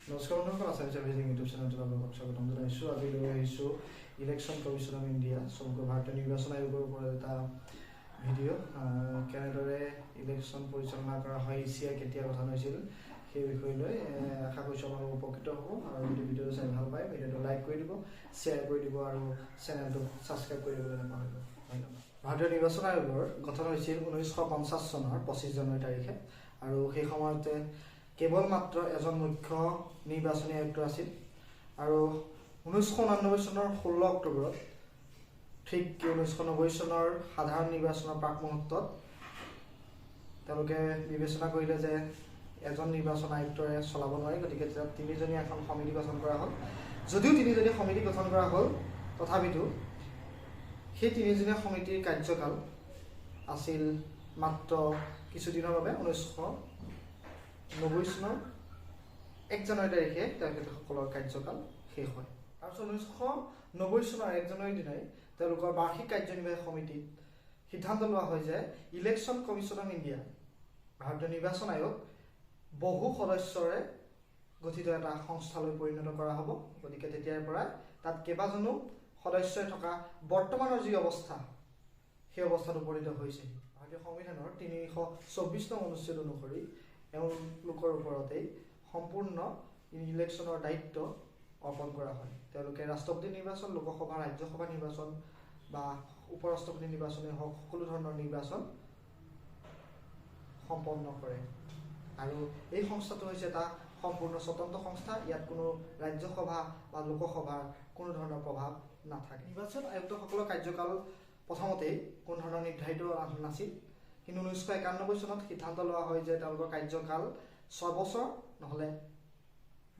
নমস্কাৰ বন্ধুসকল, Assamese everything YouTube চেনেলটোত আপোনালোকক স্বাগতম জনাইছোঁ। আজি লৈ আহিছোঁ ইলেকশ্যন কমিশ্যন অফ ইণ্ডিয়া সমগ্ৰ ভাৰতীয় নিৰ্বাচন আয়োগৰ ওপৰত এটা ভিডিঅ'। কেনেদৰে ইলেকশ্যন পৰিচালনা কৰা হয়, ECI কেতিয়া গঠন হৈছিল সেই বিষয় লৈ আশা কৰিছোঁ আপোনালোক উপকৃত হ'ব। আৰু যদি ভিডিঅ'টো চাই ভাল পায়, ভিডিঅ'টো লাইক কৰি দিব, শ্বেয়াৰ কৰি দিব আৰু চেনেলটো ছাবস্ক্ৰাইব কৰি দিবলৈ নাপাহৰিব। ধন্যবাদ। ভাৰতীয় নিৰ্বাচন আয়োগৰ গঠন হৈছিল 1950 চনৰ 25 জানুৱাৰী তাৰিখে, আৰু সেই সময়তে কেৱল মাত্ৰ এজন মুখ্য নিৰ্বাচনী আয়ুক্ত আছিল। আৰু 1989 চনৰ 16 অক্টোবৰত ঠিক 1990 চনৰ সাধাৰণ নিৰ্বাচনৰ প্ৰাক মুহূৰ্তত তেওঁলোকে বিবেচনা কৰিলে যে এজন নিৰ্বাচন আয়ুক্তৰে চলাব নোৱাৰি, গতিকে তিনিজনীয়া এখন সমিতি গঠন কৰা হ'ল। যদিও তিনিজনীয়া সমিতি গঠন কৰা হ'ল, তথাপিতো সেই তিনিজনীয়া সমিতিৰ কাৰ্যকাল আছিল মাত্ৰ কিছুদিনৰ বাবে। 1990 চনৰ 1 জানুৱাৰী তাৰিখে তেখেতসকলৰ কাৰ্যকাল শেষ হয়। তাৰপিছত 1990 চনৰ 1 জানুৱাৰীৰ দিনাই তেওঁলোকৰ বাৰ্ষিক কাৰ্যনিৰ্বাহী সমিতিত সিদ্ধান্ত লোৱা হয় যে ইলেকশ্যন কমিশ্যন অফ ইণ্ডিয়া, ভাৰতীয় নিৰ্বাচন আয়োগ, বহু সদস্যৰে গঠিত এটা সংস্থালৈ পৰিণত কৰা হ'ব। গতিকে তেতিয়াৰ পৰা তাত কেইবাজনো সদস্যই থকা বৰ্তমানৰ যি অৱস্থা, সেই অৱস্থাত উপনীত হৈছে। ভাৰতীয় সংবিধানৰ 324 নং অনুচ্ছেদ অনুসৰি এওঁলোকৰ ওপৰতেই সম্পূৰ্ণ ইলেকশ্যনৰ দায়িত্ব অৰ্পণ কৰা হয়। তেওঁলোকে ৰাষ্ট্ৰপতি নিৰ্বাচন, লোকসভা, ৰাজ্যসভা নিৰ্বাচন বা উপ ৰাষ্ট্ৰপতি নিৰ্বাচনেই হওক, সকলো ধৰণৰ নিৰ্বাচন সম্পন্ন কৰে। আৰু এই সংস্থাটো হৈছে এটা সম্পূৰ্ণ স্বতন্ত্ৰ সংস্থা। ইয়াত কোনো ৰাজ্যসভা বা লোকসভাৰ কোনো ধৰণৰ প্ৰভাৱ নাথাকে। নিৰ্বাচন আয়ুক্তসকলৰ কাৰ্যকাল প্ৰথমতেই কোনো ধৰণৰ নিৰ্ধাৰিত নাছিল, কিন্তু 1991 চনত সিদ্ধান্ত লোৱা হয় যে তেওঁলোকৰ কাৰ্যকাল 6 বছৰ নহ'লে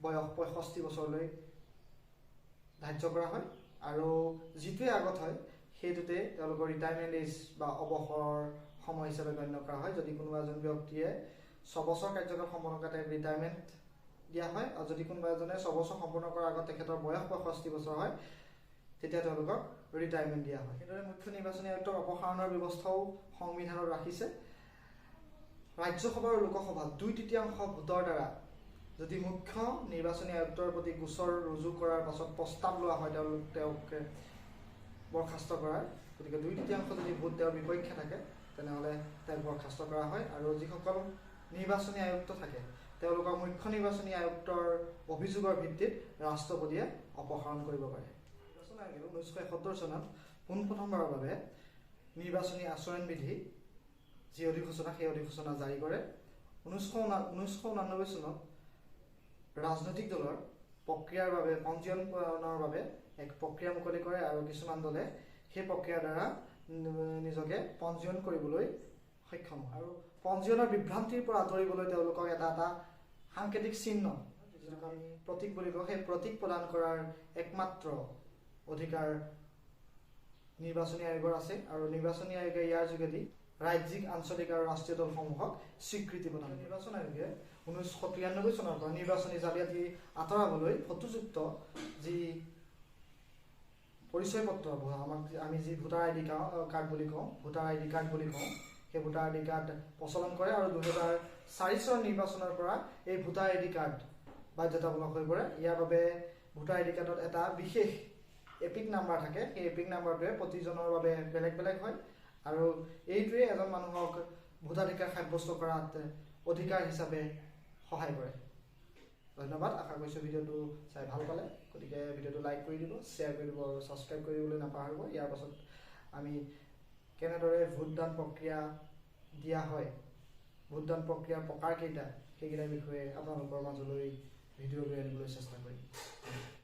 বয়স 65 বছৰলৈ ধাৰ্য কৰা হয়। আৰু যিটোৱে আগত হয় সেইটোতে তেওঁলোকৰ ৰিটায়াৰমেণ্ট এজ বা অৱসৰৰ সময় হিচাপে গণ্য কৰা হয়। যদি কোনোবা এজন ব্যক্তিয়ে 6 বছৰ কাৰ্যকাল সম্পন্ন কৰে, তেওঁক ৰিটায়াৰমেণ্ট দিয়া হয়। আৰু যদি কোনোবা এজনে 6 বছৰ সম্পন্ন কৰাৰ আগত তেখেতৰ বয়স 65 বছৰ হয়, তেতিয়া তেওঁলোকক ৰিটায়াৰমেণ্ট দিয়া হয়। সেইদৰে মুখ্য নিৰ্বাচনী আয়ুক্তৰ অপসাৰণৰ ব্যৱস্থাও সংবিধানত ৰাখিছে। ৰাজ্যসভা আৰু লোকসভাত 2/3 ভোটৰ দ্বাৰা যদি মুখ্য নিৰ্বাচনী আয়ুক্তৰ প্ৰতি গোচৰ ৰুজু কৰাৰ পাছত প্ৰস্তাৱ লোৱা হয় তেওঁক বৰ্খাস্ত কৰাৰ, গতিকে 2/3 যদি ভোট তেওঁৰ বিপক্ষে থাকে তেনেহ'লে তেওঁক বৰ্খাস্ত কৰা হয়। আৰু যিসকল নিৰ্বাচনী আয়ুক্ত থাকে তেওঁলোকৰ মুখ্য নিৰ্বাচনী আয়ুক্তৰ অভিযোগৰ ভিত্তিত ৰাষ্ট্ৰপতিয়ে অপসাৰণ কৰিব পাৰে। নিৰ্বাচন আয়োগে 1971 চনত পোনপ্ৰথমবাৰৰ বাবে নিৰ্বাচনী আচৰণবিধি যি অধিসূচনা, সেই অধিসূচনা জাৰি কৰে। 1989 চনত ৰাজনৈতিক দলৰ প্ৰক্ৰিয়াৰ বাবে পঞ্জীয়নৰ বাবে এক প্ৰক্ৰিয়া মুকলি কৰে, আৰু কিছুমান দলে সেই প্ৰক্ৰিয়াৰ দ্বাৰা নিজকে পঞ্জীয়ন কৰিবলৈ সক্ষম হয়। আৰু পঞ্জীয়নৰ বিভ্ৰান্তিৰ পৰা আঁতৰিবলৈ তেওঁলোকক এটা এটা সাংকেতিক চিহ্ন, যিটোক আমি প্ৰতীক বুলি কওঁ, সেই প্ৰতীক প্ৰদান কৰাৰ একমাত্ৰ অধিকাৰ নিৰ্বাচনী আয়োগৰ আছে। আৰু নিৰ্বাচনী আয়োগে ইয়াৰ যোগেদি ৰাজ্যিক, আঞ্চলিক আৰু ৰাষ্ট্ৰীয় দলসমূহক স্বীকৃতি প্ৰদান কৰে। নিৰ্বাচন আয়োগে 1993 চনৰ পৰা নিৰ্বাচনী জালিয়াতি আঁতৰাবলৈ ফটোযুক্ত যি পৰিচয় পত্ৰ, আমি যি ভোটাৰ ID কাৰ্ড বুলি কওঁ, সেই ভোটাৰ ID কাৰ্ড প্ৰচলন কৰে। আৰু 2004 চনৰ নিৰ্বাচনৰ পৰা এই ভোটাৰ ID কাৰ্ড বাধ্যতামূলক হৈ পৰে। ইয়াৰ বাবে ভোটাৰ ID কাৰ্ডত এটা বিশেষ এপিক নাম্বাৰ থাকে। সেই এপিক নাম্বাৰটোৱে প্ৰতিজনৰ বাবে বেলেগ বেলেগ হয়, আৰু এইটোৱে এজন মানুহক ভোটাধিকাৰ সাব্যস্ত কৰাত অধিকাৰ হিচাপে সহায় কৰে। ধন্যবাদ। আশা কৰিছোঁ ভিডিঅ'টো চাই ভাল পালে, গতিকে ভিডিঅ'টো লাইক কৰি দিব, শ্বেয়াৰ কৰি দিব আৰু ছাবস্ক্ৰাইব কৰিবলৈ নাপাহৰিব। ইয়াৰ পাছত আমি কেনেদৰে ভোটদান প্ৰক্ৰিয়া দিয়া হয়, ভোটদান প্ৰক্ৰিয়াৰ প্ৰকাৰকেইটা, সেইকেইটাৰ বিষয়ে আপোনালোকৰ মাজলৈ ভিডিঅ' লৈ আনিবলৈ চেষ্টা কৰিম।